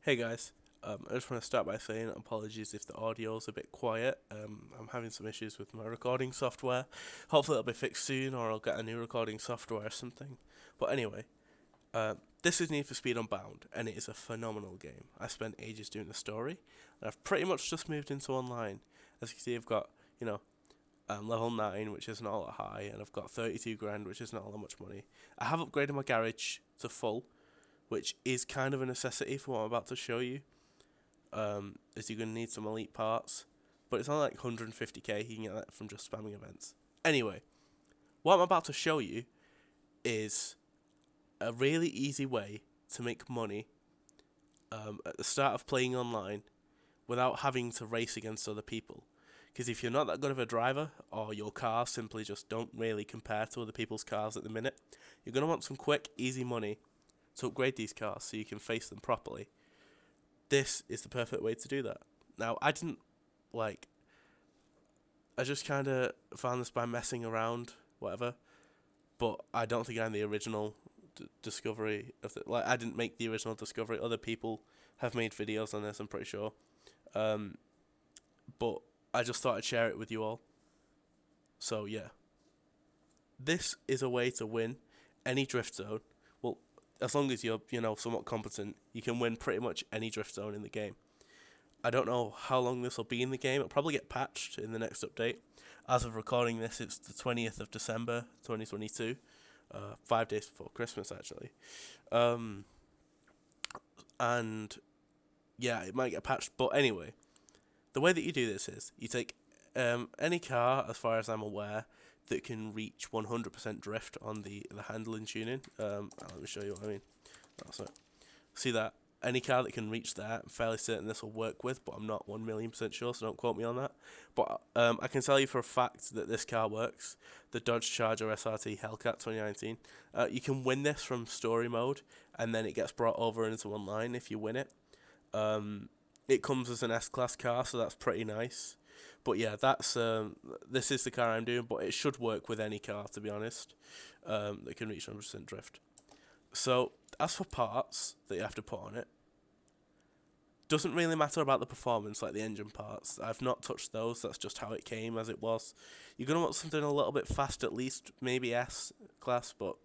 Hey guys, I just want to start by saying apologies if the audio is a bit quiet. I'm having some issues with my recording software. Hopefully it'll be fixed soon, or I'll get a new recording software or something. But anyway, this is Need for Speed Unbound, and it is a phenomenal game. I spent ages doing the story, and I've pretty much just moved into online. As you can see, I've got level 9, which isn't all that high, and I've got 32 grand, which isn't all that much money. I have upgraded my garage to full, which is kind of a necessity for what I'm about to show you. Is you're going to need some elite parts, but it's only like 150k. You can get that from just spamming events. Anyway, what I'm about to show you is a really easy way to make money at the start of playing online without having to race against other people. Because if you're not that good of a driver, or your cars simply just don't really compare to other people's cars at the minute, you're going to want some quick, easy money to upgrade these cars so you can face them properly. This is the perfect way to do that. Now, like, I just kind of found this by messing around, whatever, but I don't think I'm the original discovery of the, like, I didn't make the original discovery. Other people have made videos on this, I'm pretty sure. Um, but I just thought I'd share it with you all. So, yeah. This is a way to win any drift zone. Well, as long as you're, somewhat competent, you can win pretty much any drift zone in the game. I don't know how long this will be in the game. It'll probably get patched in the next update. As of recording this, it's the 20th of December, 2022. 5 days before Christmas, actually. Um, and yeah, it might get patched. But anyway, the way that you do this is you take any car, as far as I'm aware, that can reach 100% drift on the handling tuning. Let me show you what I mean. That's it. See that? Any car that can reach that, I'm fairly certain this will work with, but I'm not 1,000,000% sure, so don't quote me on that. But I can tell you for a fact that this car works. The Dodge Charger SRT Hellcat 2019. You can win this from story mode, and then it gets brought over into online if you win it. It comes as an S-Class car, so that's pretty nice. But yeah, this is the car I'm doing, but it should work with any car, to be honest, that can reach 100% drift. So, as for parts that you have to put on it, doesn't really matter about the performance, like the engine parts. I've not touched those, that's just how it came, as it was. You're going to want something a little bit fast at least, maybe S-Class, but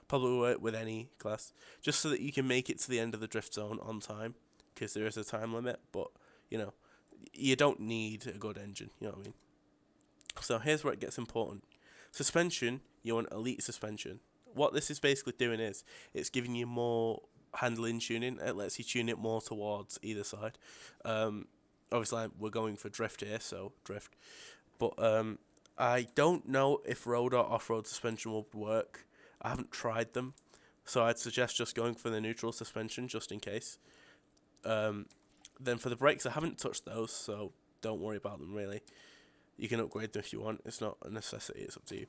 probably work with any class, just so that you can make it to the end of the drift zone on time, because there is a time limit, but, you don't need a good engine, you know what I mean? So here's where it gets important. Suspension, you want elite suspension. What this is basically doing is it's giving you more handling tuning. It lets you tune it more towards either side. Obviously, we're going for drift here, so drift. But I don't know if road or off-road suspension will work. I haven't tried them, so I'd suggest just going for the neutral suspension just in case. Then for the brakes, I haven't touched those, so don't worry about them really. You can upgrade them if you want. It's not a necessity. It's up to you.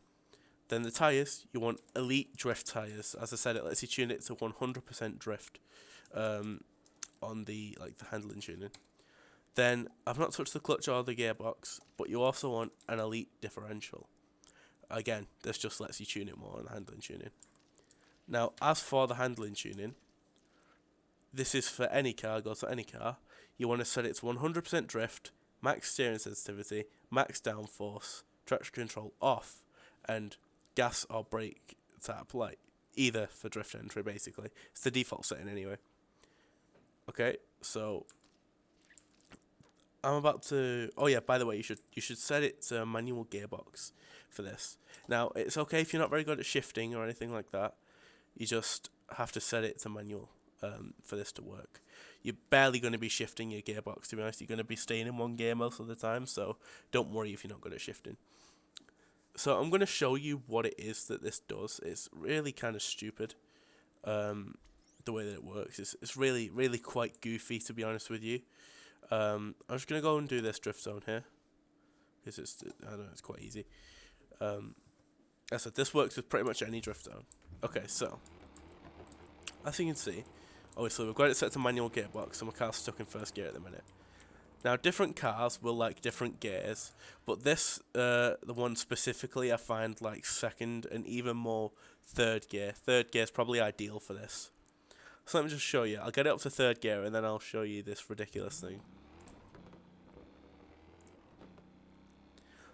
Then the tyres, you want elite drift tyres. As I said, it lets you tune it to 100% drift on the handling tuning. Then I've not touched the clutch or the gearbox, but you also want an elite differential. Again, this just lets you tune it more on the handling tuning. Now, as for the handling tuning, this is for any car, goes to any car. You want to set it to 100% drift, max steering sensitivity, max downforce, traction control off, and gas or brake tap, like either for drift entry basically. It's the default setting anyway. Okay, so I'm about to. Oh yeah, by the way, you should set it to manual gearbox for this. Now it's okay if you're not very good at shifting or anything like that. You just have to set it to manual for this to work. You're barely going to be shifting your gearbox, to be honest. You're going to be staying in one gear most of the time, so don't worry if you're not good at shifting. So I'm going to show you what it is that this does. It's really kind of stupid, the way that it works. It's really, really quite goofy, to be honest with you. I'm just going to go and do this drift zone here, because I don't know, it's quite easy. As I said, this works with pretty much any drift zone. Okay, so, as you can see, obviously we've got it set to manual gearbox, and my car's stuck in first gear at the minute. Now, different cars will like different gears, but this, the one specifically, I find like second and even more third gear. Third gear is probably ideal for this. So let me just show you. I'll get it up to third gear and then I'll show you this ridiculous thing.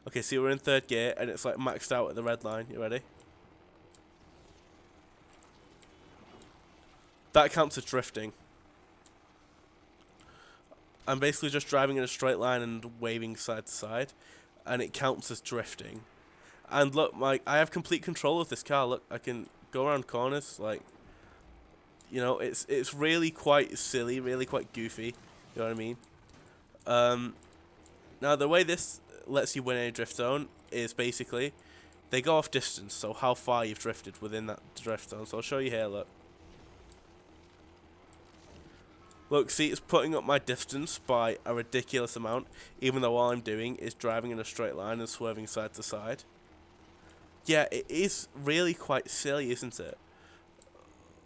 Okay, see, we're in third gear and it's like maxed out at the red line. You ready? That counts as drifting. I'm basically just driving in a straight line and waving side to side, and it counts as drifting. And look, I have complete control of this car. Look, I can go around corners, like, you know, it's really quite silly, really quite goofy. You know what I mean? Now the way this lets you win a drift zone is basically they go off distance, so how far you've drifted within that drift zone. So I'll show you here. Look. Look, see, it's putting up my distance by a ridiculous amount, even though all I'm doing is driving in a straight line and swerving side to side. Yeah, it is really quite silly, isn't it?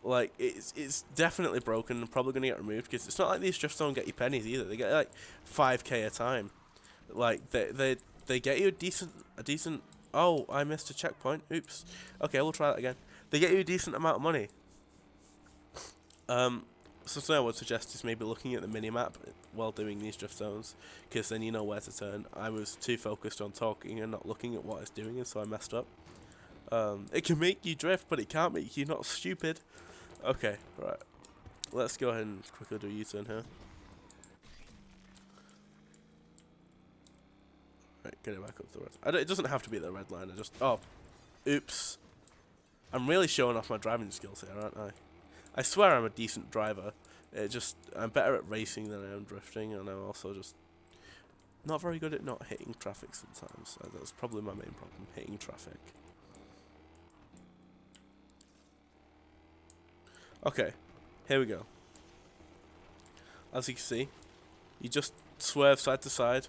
Like, it's definitely broken and probably going to get removed, because it's not like these drifts don't get you pennies either. They get, like, 5k a time. Like, they get you a decent... Oh, I missed a checkpoint. Oops. Okay, we'll try that again. They get you a decent amount of money. So something I would suggest is maybe looking at the minimap while doing these drift zones, because then you know where to turn. I was too focused on talking and not looking at what I was doing, and so I messed up. It can make you drift, but it can't make you not stupid. Okay, right. Let's go ahead and quickly do a U-turn here. Right, get it back up to the red. It doesn't have to be the red line. Oh, oops. I'm really showing off my driving skills here, aren't I? I swear I'm a decent driver. I'm better at racing than I am drifting, and I'm also just not very good at not hitting traffic sometimes. That's probably my main problem, hitting traffic. Okay, here we go. As you can see, you just swerve side to side.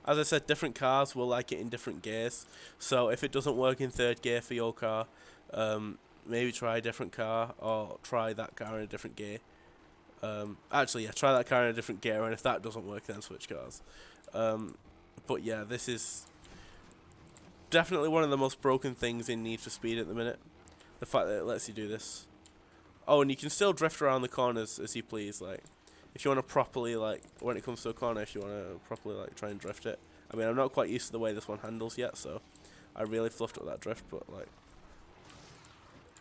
As I said, different cars will like it in different gears. So if it doesn't work in third gear for your car, maybe try a different car, or try that car in a different gear. Actually, yeah, try that car in a different gear, and if that doesn't work, then switch cars. But yeah, this is definitely one of the most broken things in Need for Speed at the minute. The fact that it lets you do this. Oh, and you can still drift around the corners as you please. Like, if you want to properly, like, when it comes to a corner, if you want to properly, like, try and drift it. I mean, I'm not quite used to the way this one handles yet, so I really fluffed up that drift, but, like,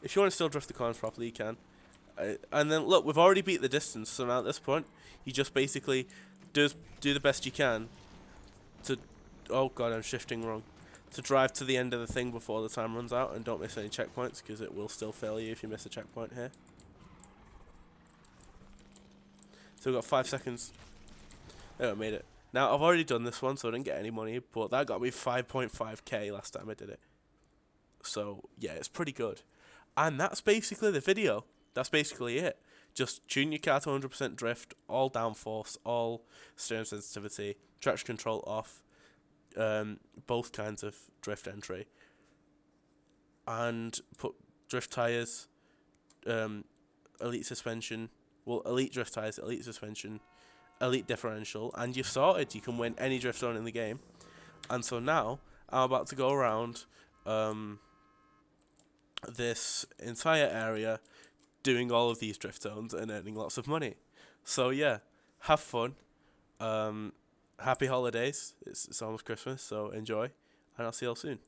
if you want to still drift the corners properly, you can. And then, look, we've already beat the distance, so now at this point, you just basically do the best you can to... Oh, God, I'm shifting wrong. To drive to the end of the thing before the time runs out, and don't miss any checkpoints, because it will still fail you if you miss a checkpoint here. So we've got 5 seconds. There, I made it. Now, I've already done this one, so I didn't get any money, but that got me 5.5k last time I did it. So, yeah, it's pretty good. And that's basically the video. That's basically it. Just tune your car to 100% drift, all downforce, all steering sensitivity, traction control off, both kinds of drift entry, and put drift tires, elite suspension, well, elite drift tires, elite suspension, elite differential, and you're sorted. You can win any drift zone in the game. And so now I'm about to go around this entire area doing all of these drift zones and earning lots of money. So yeah, have fun. Happy holidays. It's almost Christmas, so enjoy, and I'll see you all soon.